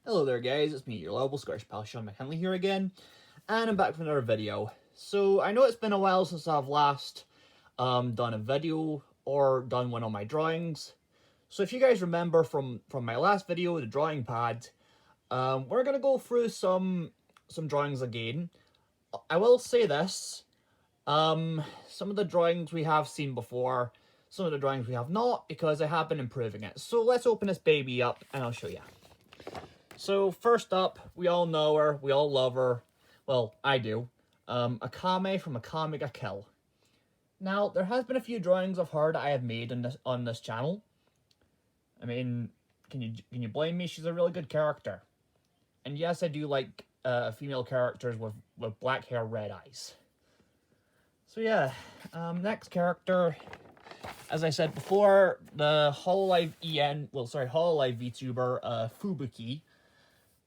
Hello there guys, it's me, your lovable Scottish pal Sean McKinley here again, and I'm back with another video. So I know it's been a while since I've last done a video or done one on my drawings. So if you guys remember from my last video, the drawing pad, we're gonna go through some drawings again. I will say this, some of the drawings we have seen before, some of the drawings we have not, because I have been improving it. So let's open this baby up and I'll show you. So first up, we all know her, we all love her. Well, I do. Akame from Akame ga Kill. Now, there has been a few drawings of her that I have made on this channel. I mean, can you blame me? She's a really good character. And yes, I do like female characters with black hair, red eyes. So yeah, next character, as I said before, the Halllive Halllive Vtuber Fubuki.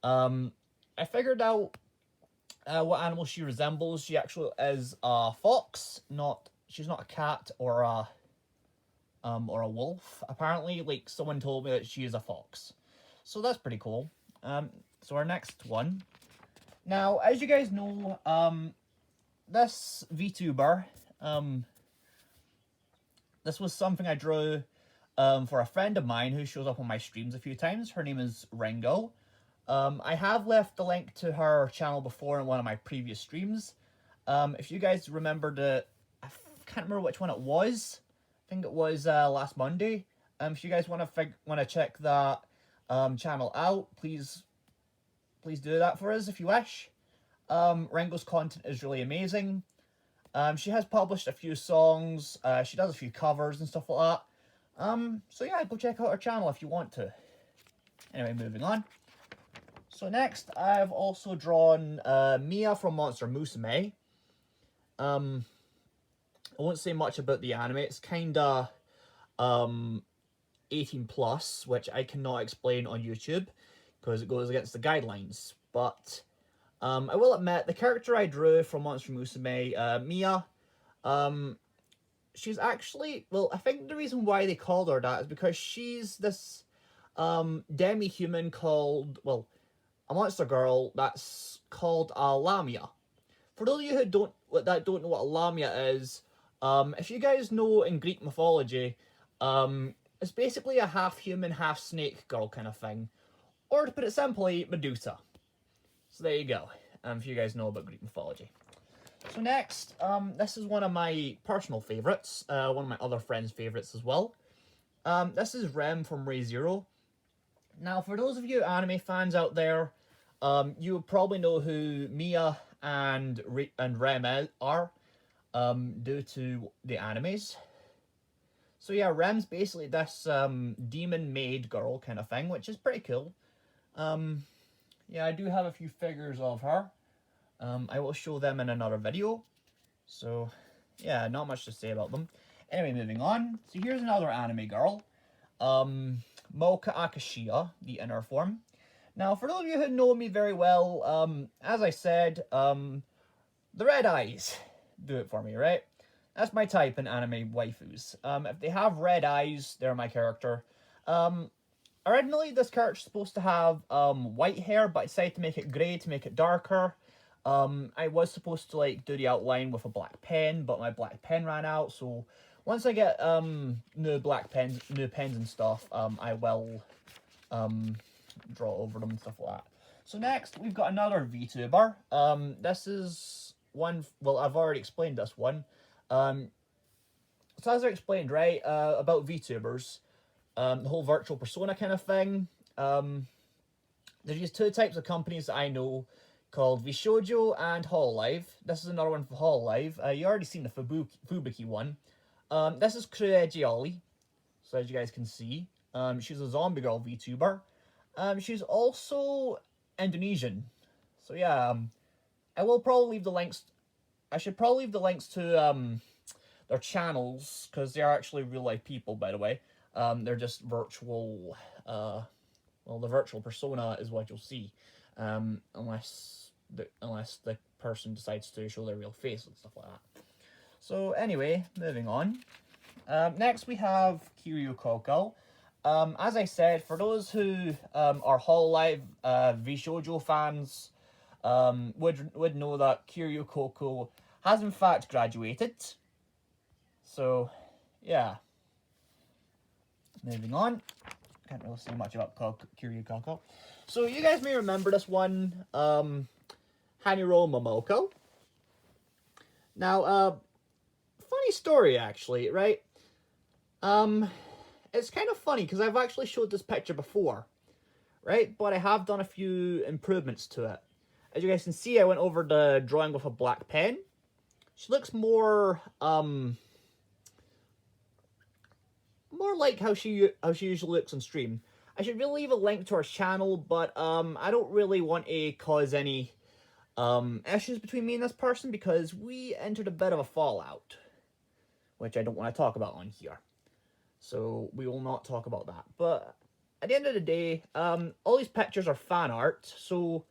I figured out what animal she resembles. She actually is a fox. She's not a cat or a wolf. Apparently, like, someone told me that she is a fox. So that's pretty cool. So our next one. Now, as you guys know, this VTuber, this was something I drew for a friend of mine who shows up on my streams a few times. Her name is Rango. I have left the link to her channel before in one of my previous streams. If you guys remember I can't remember which one it was. I think it was last Monday. If you guys want to check that channel out, please do that for us if you wish. Rango's content is really amazing. She has published a few songs. She does a few covers and stuff like that. So yeah, go check out her channel if you want to. Anyway, moving on. So next, I've also drawn Mia from Monster Musume. I won't say much about the anime. It's kinda 18 plus, which I cannot explain on YouTube because it goes against the guidelines. But I will admit, the character I drew from Monster Musume, Mia, she's actually, well, I think the reason why they called her that is because she's this demi-human called, well, a monster girl that's called a lamia. For those of you who don't know what a lamia is, if you guys know in Greek mythology, it's basically a half-human, half-snake girl kind of thing. Or to put it simply, Medusa. So there you go, if you guys know about Greek mythology. So next, this is one of my personal favourites, one of my other friends' favourites as well. This is Rem from Re:Zero. Now, for those of you anime fans out there, you would probably know who Mia and Rem are, due to the animes. So yeah, Rem's basically this demon maid girl kind of thing, which is pretty cool. Yeah, I do have a few figures of her. I will show them in another video. So yeah, not much to say about them. Anyway, moving on. So here's another anime girl. Momoko Akashiya, the inner form. Now, for those of you who know me very well, as I said, the red eyes do it for me, right? That's my type in anime waifus. If they have red eyes, they're my character. Originally, this character's supposed to have white hair, but I decided to make it grey to make it darker. I was supposed to like do the outline with a black pen, but my black pen ran out, so once I get new pens and stuff, I will draw over them and stuff like that. So next, we've got another VTuber. This is one, well, I've already explained this one. So as I explained, right, about VTubers, the whole virtual persona kind of thing, there's these two types of companies that I know called Vshoujo and Halllive. This is another one for Halllive. You already seen the Fubuki one. This is Creagioli, so as you guys can see. She's a zombie girl VTuber. She's also Indonesian. So yeah, I will probably leave the links. I should probably leave the links to their channels, because they are actually real life people, by the way. They're just virtual, well, the virtual persona is what you'll see, unless the person decides to show their real face and stuff like that. So anyway, moving on. Next we have Coco. as I said, for those who are Halllive Shoujo fans, would know that Kiryu Coco has in fact graduated. So, yeah. Moving on. Can't really say much about Kiryu Coco. So you guys may remember this one, Haniro Momoko. Now, funny story actually, right? It's kind of funny because I've actually showed this picture before, right? But I have done a few improvements to it. As you guys can see, I went over the drawing with a black pen. She looks more like how she usually looks on stream. I should really leave a link to her channel, but I don't really want to cause any issues between me and this person because we entered a bit of a fallout, which I don't want to talk about on here. So we will not talk about that. But at the end of the day, all these pictures are fan art, so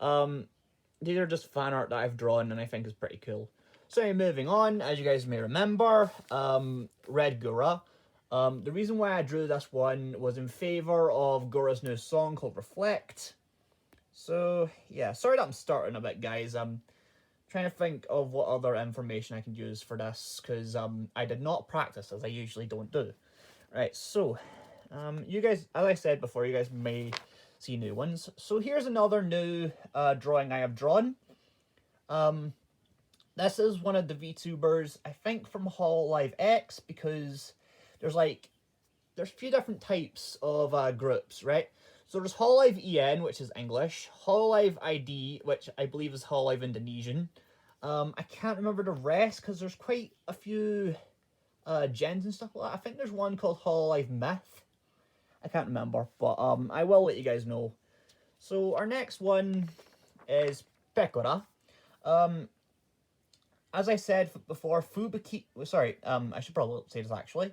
these are just fan art that I've drawn and I think is pretty cool. So moving on, as you guys may remember, Redgura. The reason why I drew this one was in favour of Gora's new song called Reflect. So, yeah, sorry that I'm starting a bit, guys. I'm trying to think of what other information I can use for this, because I did not practice, as I usually don't do. Right, so, you guys, as I said before, you guys may see new ones. So here's another new drawing I have drawn. This is one of the VTubers, I think from Halllive X, because there's a few different types of groups, right? So there's Halllive EN, which is English, Halllive ID, which I believe is Halllive Indonesian. I can't remember the rest because there's quite a few gens and stuff like that. I think there's one called Halllive Myth. I can't remember, but I will let you guys know. So our next one is Pekora. As I said before, Fubuki. Sorry, I should probably say this actually,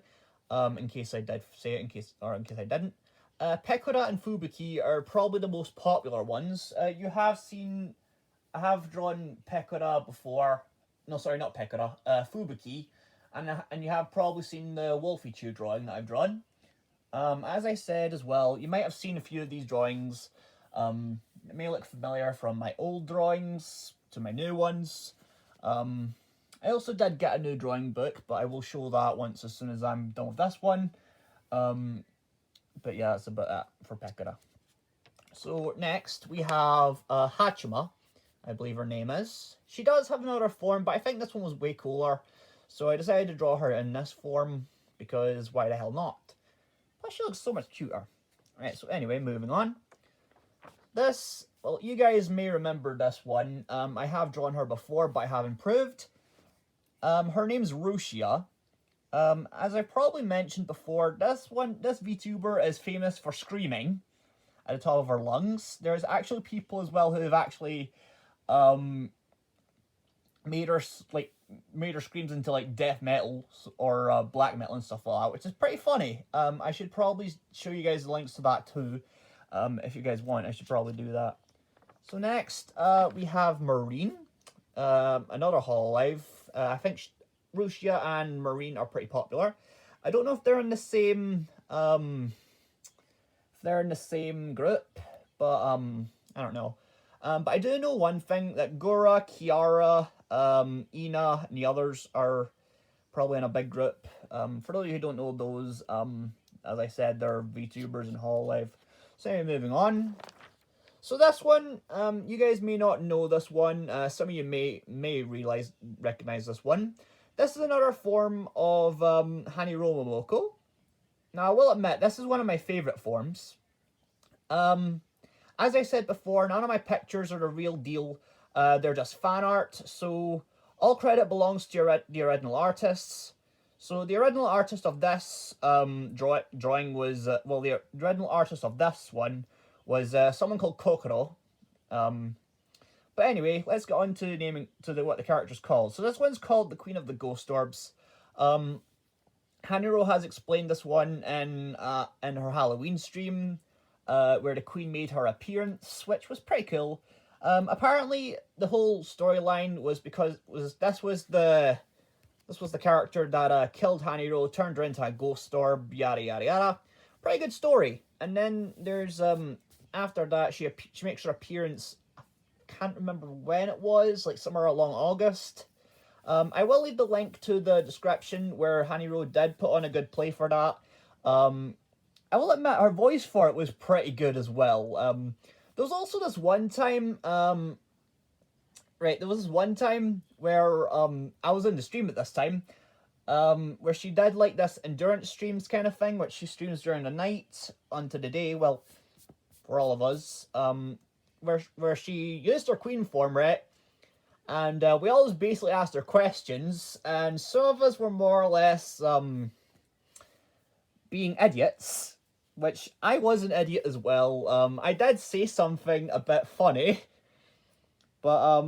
in case I did say it, in case I didn't. Pekora and Fubuki are probably the most popular ones. You have seen, I have drawn Pekora before. No, sorry, not Pekora. Fubuki, and you have probably seen the Wolfie drawing that I've drawn. As I said as well, you might have seen a few of these drawings. It may look familiar from my old drawings to my new ones. I also did get a new drawing book, but I will show that once as soon as I'm done with this one. But yeah, that's about it for Pekora. So next we have Hatchima, I believe her name is. She does have another form, but I think this one was way cooler. So I decided to draw her in this form, because why the hell not? Plus she looks so much cuter. Right, so anyway, moving on. This, well, you guys may remember this one. I have drawn her before, but I have improved. Her name's Rushia. As I probably mentioned before, this VTuber is famous for screaming at the top of her lungs. There's actually people as well who have actually made her screams into like death metal or black metal and stuff like that, which is pretty funny. I should probably show you guys the links to that too. If you guys want, I should probably do that. So next, we have Marine, another Halllive. I think Rushia and Marine are pretty popular. I don't know if they're in the same group, but I don't know. But I do know one thing, that Gora, Kiara, Ina, and the others are probably in a big group. For those of you who don't know those, as I said, they're VTubers in Halllive. So anyway, moving on. So this one, you guys may not know this one. Some of you may recognize this one. This is another form of Haniro Momoko. Now, I will admit, this is one of my favourite forms. As I said before, none of my pictures are the real deal. They're just fan art, so all credit belongs to the original artists. So the original artist of this drawing was, the original artist of this one was someone called Coco. But anyway, let's get on to naming what the character's called. So this one's called the Queen of the Ghost Orbs. Haniro has explained this one in her Halloween stream, where the Queen made her appearance, which was pretty cool. Apparently, the whole storyline was because this was the character that killed Haniro, turned her into a ghost orb, yada yada yada. pretty good story. And then there's after that she makes her appearance. I can't remember when it was, like somewhere along August. I will leave the link to the description where Haniro did put on a good play for that. I will admit her voice for it was pretty good as well. There was also this one time, there was this one time where I was in the stream at this time, where she did like this endurance streams kind of thing, which she streams during the night onto the day. Well, for all of us, where she used her queen form, right? And we always basically asked her questions, and some of us were more or less being idiots, which I was an idiot as well. I did say something a bit funny, but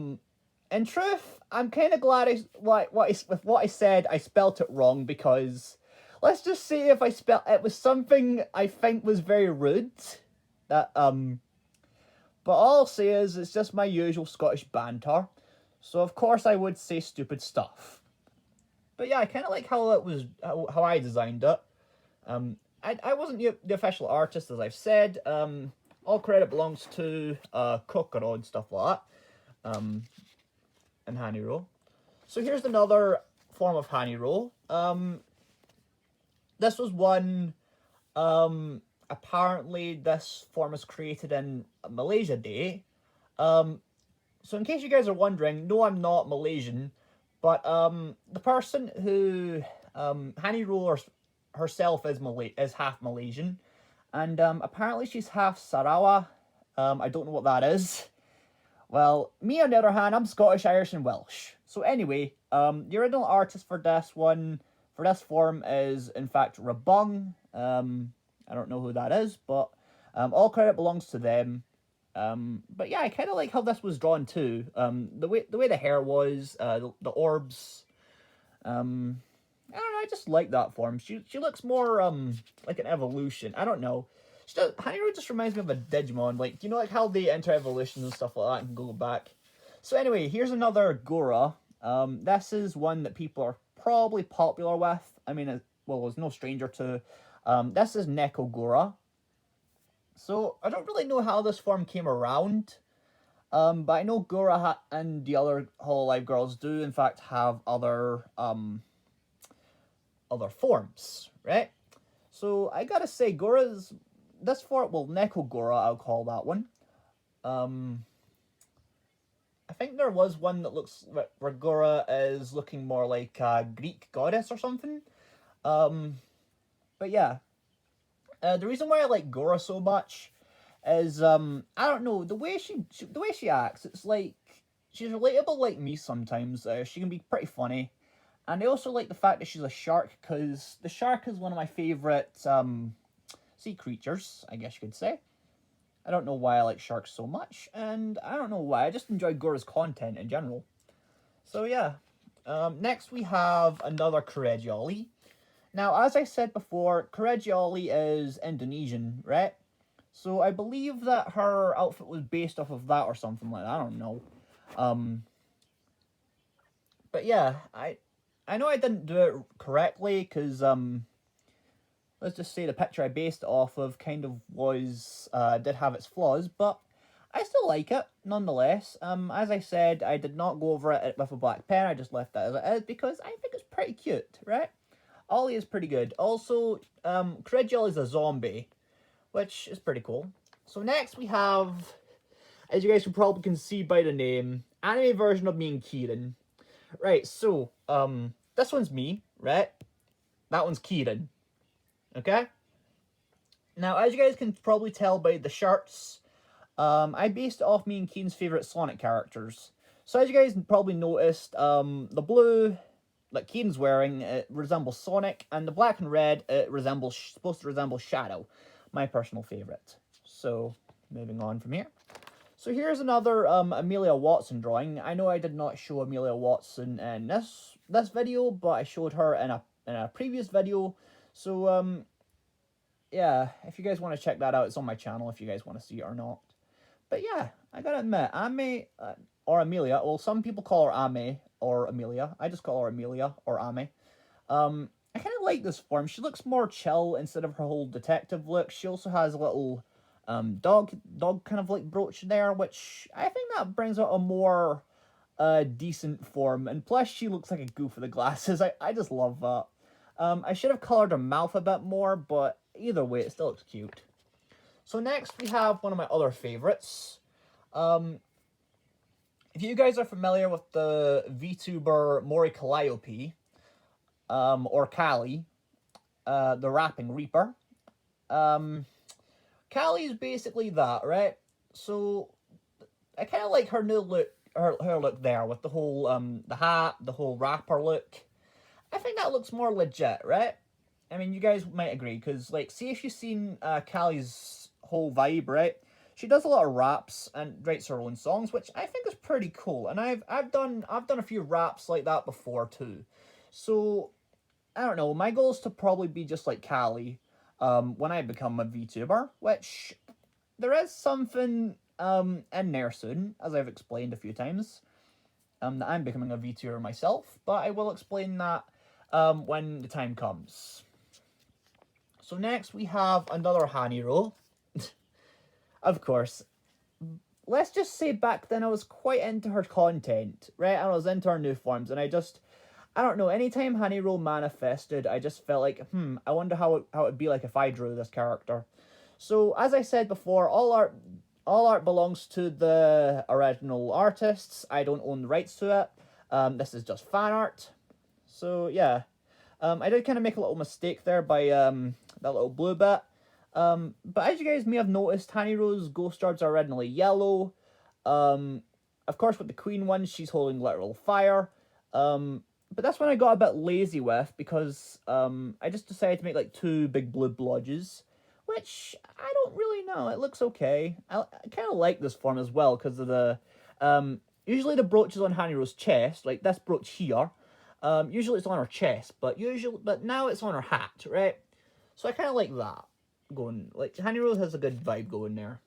in truth, I'm kind of glad with what I said, I spelt it wrong, because let's just say if I spelt it was something I think was very rude. That but all I'll say is it's just my usual Scottish banter. So of course I would say stupid stuff. But yeah, I kind of like how it was, how I designed it. I wasn't the official artist, as I've said. All credit belongs to Coco and stuff like that. And Haniro. So here's another form of Haniro. This was one, apparently this form was created in Malaysia Day. So in case you guys are wondering, no, I'm not Malaysian, but the person who Haniro herself is half Malaysian, and apparently she's half Sarawak. I don't know what that is. Well, me on the other hand, I'm Scottish, Irish, and Welsh. So anyway, the original artist for this form is in fact Rabung. I don't know who that is, but all credit belongs to them. But yeah, I kind of like how this was drawn too. The way the hair was, the orbs. I don't know. I just like that form. She looks more like an evolution. I don't know. Haniro just reminds me of a Digimon. Like, you know, like how they enter evolutions and stuff like that and go back. So anyway, here's another Gora. This is one that people are probably popular with. I mean, it's no stranger to. This is Nekogora. So, I don't really know how this form came around, but I know Gora and the other Halllive girls do, in fact, have other forms, right? So, I gotta say, this form, well, Nekogora, I'll call that one. I think there was one that looks, where Gora is looking more like a Greek goddess or something. But yeah. The reason why I like Gora so much is I don't know, the way she acts. It's like she's relatable like me sometimes. She can be pretty funny, and I also like the fact that she's a shark, because the shark is one of my favorite sea creatures, I guess you could say. I don't know why I like sharks so much, and I don't know why. I just enjoy Gora's content in general. So yeah. Next we have another Correggioli. Now, as I said before, Correggioli is Indonesian, right? So I believe that her outfit was based off of that or something like that. I don't know. But yeah, I know I didn't do it correctly, because let's just say the picture I based it off of kind of did have its flaws, but I still like it nonetheless. As I said, I did not go over it with a black pen. I just left it as it is because I think it's pretty cute, right? Ollie is pretty good. Also, Correggioli is a zombie, which is pretty cool. So next we have, as you guys probably can see by the name, anime version of me and Kieran. Right, so, this one's me, right? That one's Kieran. Okay? Now, as you guys can probably tell by the shirts, I based it off me and Kieran's favourite Sonic characters. So as you guys probably noticed, the blue that Kieran's wearing, it resembles Sonic, and the black and red, it supposed to resemble Shadow, my personal favourite. So, moving on from here. So here's another Amelia Watson drawing. I know I did not show Amelia Watson in this video, but I showed her in a previous video. So yeah, if you guys want to check that out, it's on my channel if you guys want to see it or not. But yeah, I gotta admit, Ame or Amelia. Well, some people call her Ame or Amelia. I just call her Amelia or Ame. I kind of like this form. She looks more chill instead of her whole detective look. She also has a little dog kind of like brooch there, which I think that brings out a more decent form. And plus, she looks like a goof with the glasses. I just love that. I should have colored her mouth a bit more, but either way, it still looks cute. So next we have one of my other favorites. If you guys are familiar with the VTuber Mori Calliope, or Cali, the Rapping Reaper, Cali is basically that, right? So I kind of like her new look, her look there with the whole the hat, the whole rapper look. I think that looks more legit, right? I mean, you guys might agree, because, like, see if you've seen Callie's whole vibe, right? She does a lot of raps and writes her own songs, which I think is pretty cool. And I've done a few raps like that before too. So I don't know. My goal is to probably be just like Callie, when I become a VTuber, which there is something in there soon, as I've explained a few times. That I'm becoming a VTuber myself, but I will explain that when the time comes. So next we have another Haniro. Of course. Let's just say back then I was quite into her content, right? And I was into her new forms, and I don't know, anytime Haniro manifested, I just felt like, I wonder how it would be like if I drew this character. So, as I said before, all art belongs to the original artists. I don't own the rights to it. This is just fan art. So, yeah. I did kind of make a little mistake there by that little blue bit. But as you guys may have noticed, Haniro's ghost orbs are originally yellow. Of course, with the queen one, she's holding literal fire. But that's when I got a bit lazy with, because I just decided to make like 2 big blue blodges, which I don't really know. It looks okay. I kind of like this form as well because of the usually the brooch is on Haniro's chest, like this brooch here. Usually it's on her chest, but now it's on her hat, right? So I kind of like that going. Like Haniro has a good vibe going there.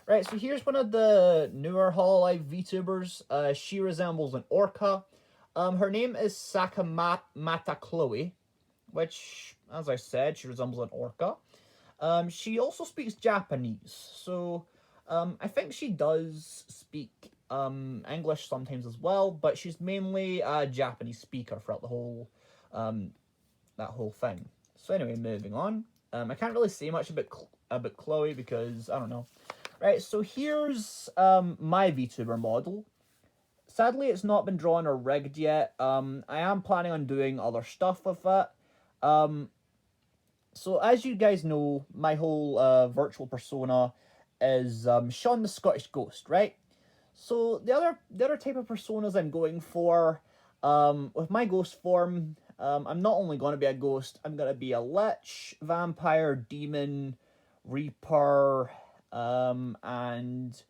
Right, so here's one of the newer Halllive VTubers. She resembles an orca. Her name is Sakamata Chloe, which, as I said, she resembles an orca. She also speaks Japanese, so I think she does speak English sometimes as well, but she's mainly a Japanese speaker throughout the whole that whole thing. So anyway, moving on. I can't really say much about Chloe because I don't know. Right, so here's my VTuber model. Sadly, it's not been drawn or rigged yet. I am planning on doing other stuff with it. So as you guys know, my whole virtual persona is Sean the Scottish Ghost, right? So the other type of personas I'm going for, with my ghost form, I'm not only going to be a ghost, I'm going to be a lich, vampire, demon, reaper, and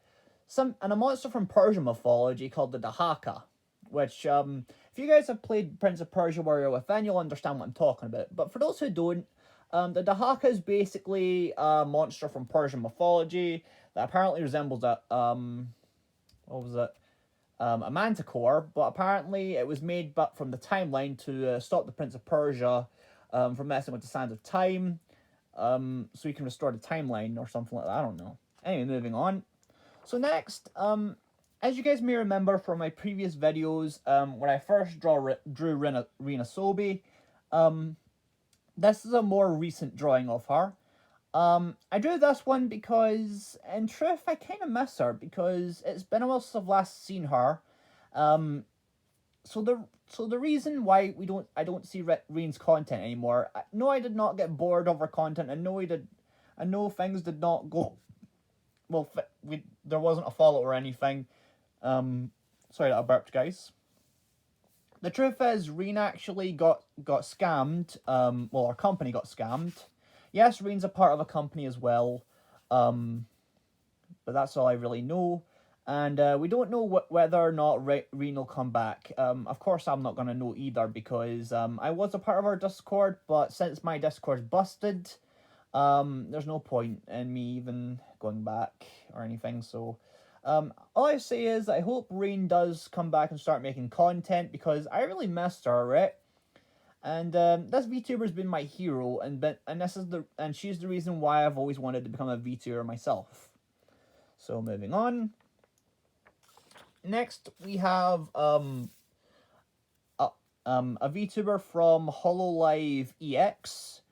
a monster from Persian mythology called the Dahaka, which, if you guys have played Prince of Persia Warrior Within, you'll understand what I'm talking about. But for those who don't, the Dahaka is basically a monster from Persian mythology that apparently resembles a, what was it? A manticore, but apparently it was made but from the timeline to stop the Prince of Persia from messing with the sands of time, so he can restore the timeline or something like that. I don't know. Anyway, moving on. So next, as you guys may remember from my previous videos, when I first drew Rina Sobi, this is a more recent drawing of her. I drew this one because, in truth, I kind of miss her because it's been a while since I've last seen her. So the reason why I don't see Reen's content anymore. No, I did not get bored of her content. I know things did not go. Well, there wasn't a follow or anything. Sorry that I burped, guys. The truth is, Reen actually got scammed. Well, our company got scammed. Yes, Reen's a part of a company as well. But that's all I really know. And we don't know whether or not Reen will come back. Of course, I'm not going to know either because I was a part of our Discord, but since my Discord's busted, there's no point in me even going back or anything. So all I say is I hope Reen does come back and start making content because I really missed her, right? And this VTuber's been my hero, and she's the reason why I've always wanted to become a VTuber myself. So moving on. Next we have a VTuber from Halllive EX.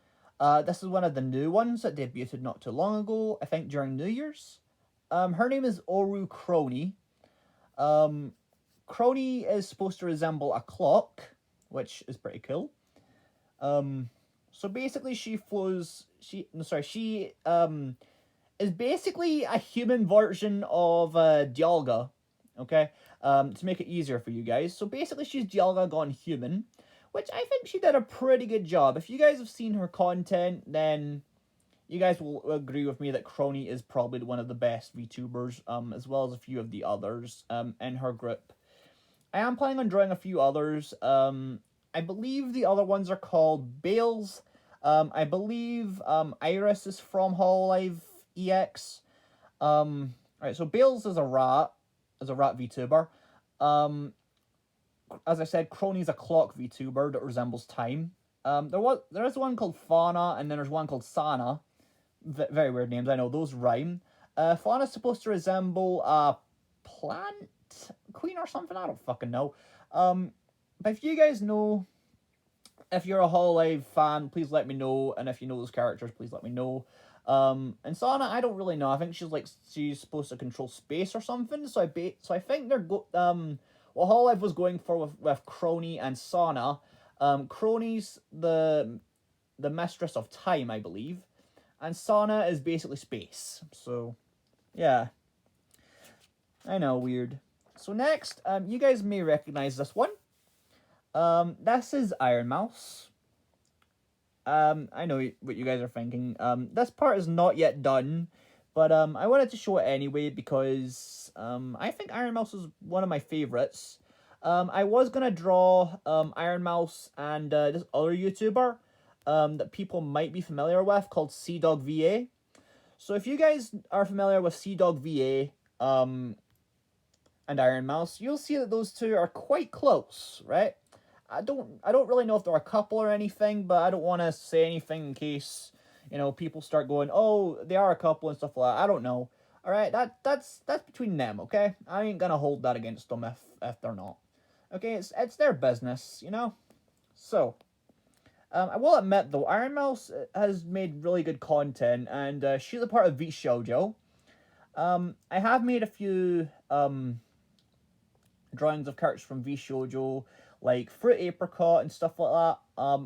This is one of the new ones that debuted not too long ago, I think during New Year's. Her name is Oru Cronie. Cronie is supposed to resemble a clock, which is pretty cool. So basically she is basically a human version of Dialga, okay? To make it easier for you guys. So basically she's Dialga gone human, which I think she did a pretty good job. If you guys have seen her content, then you guys will agree with me that Cronie is probably one of the best VTubers, as well as a few of the others in her group. I am planning on drawing a few others. I believe the other ones are called Bales. I believe Iris is from Halllive EX. Right, so Bales is a rat VTuber. As I said, Cronie's a clock VTuber that resembles time. There is one called Fauna, and then there's one called Sana. Very weird names, I know, those rhyme. Fauna's supposed to resemble a plant queen or something, I don't fucking know. But if you guys know, if you're a Halllive fan, please let me know, and if you know those characters, please let me know. And Sana, I don't really know. I think she's supposed to control space or something. So I think they're what Halllive was going for with Cronie and Sana. Cronie's the mistress of time, I believe, and Sana is basically space. So, yeah, I know, weird. So next, you guys may recognize this one. This is Iron Mouse. I know what you guys are thinking. This part is not yet done, but I wanted to show it anyway because I think Iron Mouse is one of my favorites. I was gonna draw Iron Mouse and this other YouTuber that people might be familiar with called CDog VA. So if you guys are familiar with CDog VA and Iron Mouse, you'll see that those two are quite close, right? I don't really know if they're a couple or anything, but I don't want to say anything in case, you know, people start going, oh, they are a couple and stuff like that. I don't know. All right, that's between them, okay? I ain't gonna hold that against them if they're not. Okay, it's their business, you know. So, I will admit though, Iron Mouse has made really good content, and she's a part of Vtuber. I have made a few drawings of characters from Vtuber, like Fruit Apricot and stuff like that.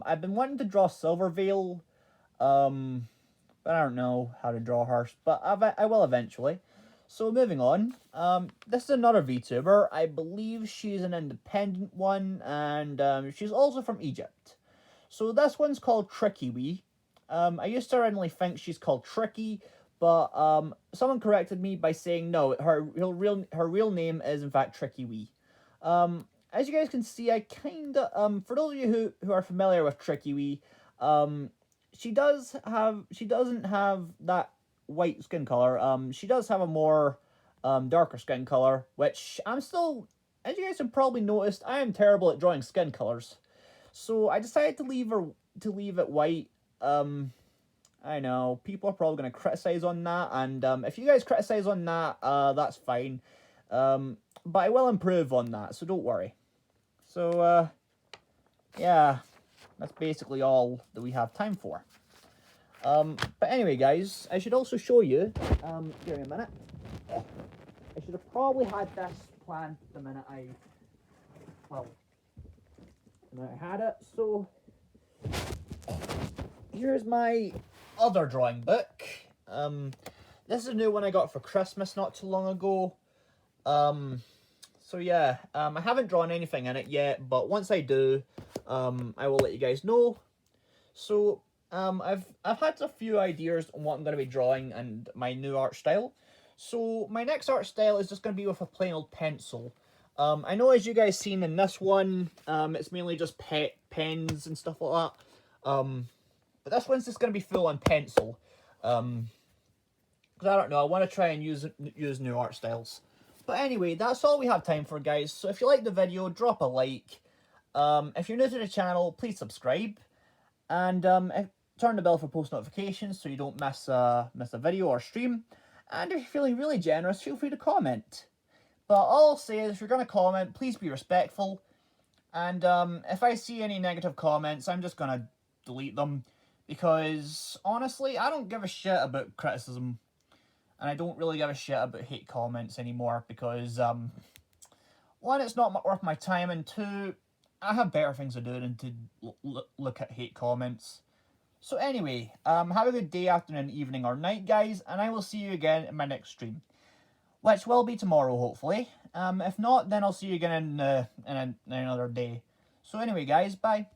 I've been wanting to draw Silverveil, but I don't know how to draw her, but I will eventually. So moving on, this is another VTuber. I believe she's an independent one, and she's also from Egypt. So this one's called Tricky Wee. I used to originally think she's called Tricky, but someone corrected me by saying no, her real name is in fact Tricky Wee. As you guys can see, I kinda for those of you who are familiar with Tricky Wee, she doesn't have that white skin color. She does have a more darker skin color, which I'm still, as you guys have probably noticed, I am terrible at drawing skin colors. So I decided to leave it white. I know people are probably gonna criticize on that, and if you guys criticize on that, that's fine. But I will improve on that, so don't worry. So yeah, that's basically all that we have time for. But anyway, guys, I should also show you. Give me a minute. I should have probably had this planned the minute I had it. So here's my other drawing book. This is a new one I got for Christmas not too long ago. So yeah, I haven't drawn anything in it yet, but once I do, I will let you guys know. So I've had a few ideas on what I'm going to be drawing and my new art style. So my next art style is just going to be with a plain old pencil. I know, as you guys seen in this one, it's mainly just pens and stuff like that. But this one's just going to be full on pencil. Because I don't know, I want to try and use new art styles. But anyway, that's all we have time for, guys. So if you like the video, drop a like. If you're new to the channel, please subscribe. And turn the bell for post notifications so you don't miss a video or stream. And if you're feeling really generous, feel free to comment. But all I'll say is, if you're going to comment, please be respectful. And if I see any negative comments, I'm just going to delete them. Because, honestly, I don't give a shit about criticism. And I don't really give a shit about hate comments anymore. Because, one, it's not worth my time. And two, I have better things to do than to look at hate comments. So anyway, have a good day, afternoon, evening, or night, guys. And I will see you again in my next stream. Which will be tomorrow, hopefully. If not, then I'll see you again in another day. So anyway, guys, bye.